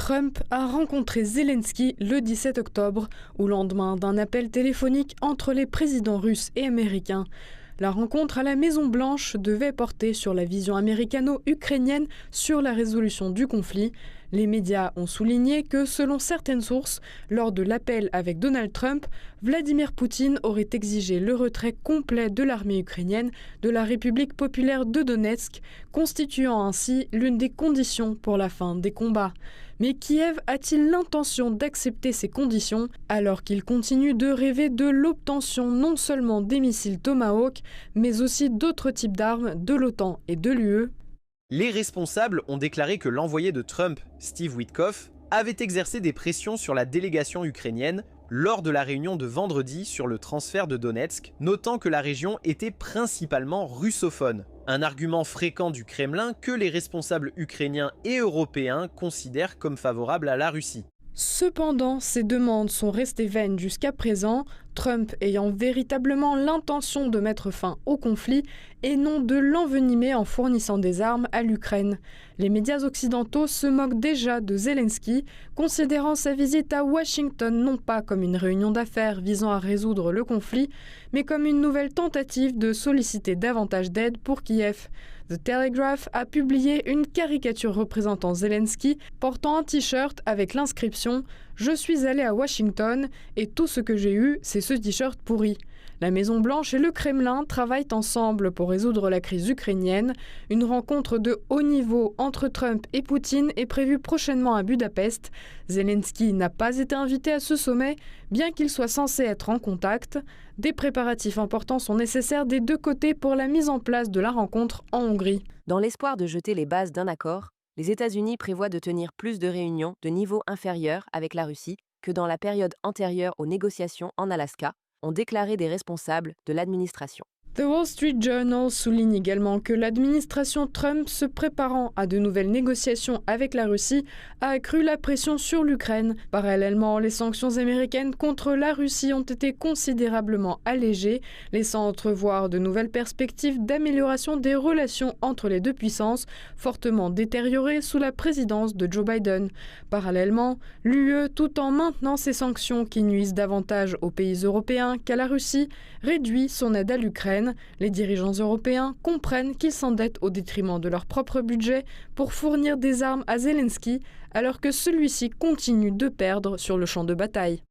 Trump a rencontré Zelensky le 17 octobre, au lendemain d'un appel téléphonique entre les présidents russes et américains. La rencontre à la Maison-Blanche devait porter sur la vision américano-ukrainienne sur la résolution du conflit. Les médias ont souligné que, selon certaines sources, lors de l'appel avec Donald Trump, Vladimir Poutine aurait exigé le retrait complet de l'armée ukrainienne de la République populaire de Donetsk, constituant ainsi l'une des conditions pour la fin des combats. Mais Kiev a-t-il l'intention d'accepter ces conditions alors qu'il continue de rêver de l'obtention non seulement des missiles Tomahawk, mais aussi d'autres types d'armes de l'OTAN et de l'UE? Les responsables ont déclaré que l'envoyé de Trump, Steve Witkoff, avait exercé des pressions sur la délégation ukrainienne lors de la réunion de vendredi sur le transfert de Donetsk, notant que la région était principalement russophone. Un argument fréquent du Kremlin que les responsables ukrainiens et européens considèrent comme favorable à la Russie. Cependant, ces demandes sont restées vaines jusqu'à présent, Trump ayant véritablement l'intention de mettre fin au conflit et non de l'envenimer en fournissant des armes à l'Ukraine. Les médias occidentaux se moquent déjà de Zelensky, considérant sa visite à Washington non pas comme une réunion d'affaires visant à résoudre le conflit, mais comme une nouvelle tentative de solliciter davantage d'aide pour Kiev. The Telegraph a publié une caricature représentant Zelensky portant un t-shirt avec l'inscription « Je suis allé à Washington et tout ce que j'ai eu, c'est ce t-shirt pourri ». La Maison-Blanche et le Kremlin travaillent ensemble pour résoudre la crise ukrainienne. Une rencontre de haut niveau entre Trump et Poutine est prévue prochainement à Budapest. Zelensky n'a pas été invité à ce sommet, bien qu'il soit censé être en contact. Des préparatifs importants sont nécessaires des deux côtés pour la mise en place de la rencontre en Hongrie. Dans l'espoir de jeter les bases d'un accord, les États-Unis prévoient de tenir plus de réunions de niveau inférieur avec la Russie que dans la période antérieure aux négociations en Alaska, ont déclaré des responsables de l'administration. The Wall Street Journal souligne également que l'administration Trump, se préparant à de nouvelles négociations avec la Russie, a accru la pression sur l'Ukraine. Parallèlement, les sanctions américaines contre la Russie ont été considérablement allégées, laissant entrevoir de nouvelles perspectives d'amélioration des relations entre les deux puissances, fortement détériorées sous la présidence de Joe Biden. Parallèlement, l'UE, tout en maintenant ses sanctions qui nuisent davantage aux pays européens qu'à la Russie, réduit son aide à l'Ukraine. Les dirigeants européens comprennent qu'ils s'endettent au détriment de leur propre budget pour fournir des armes à Zelensky, alors que celui-ci continue de perdre sur le champ de bataille.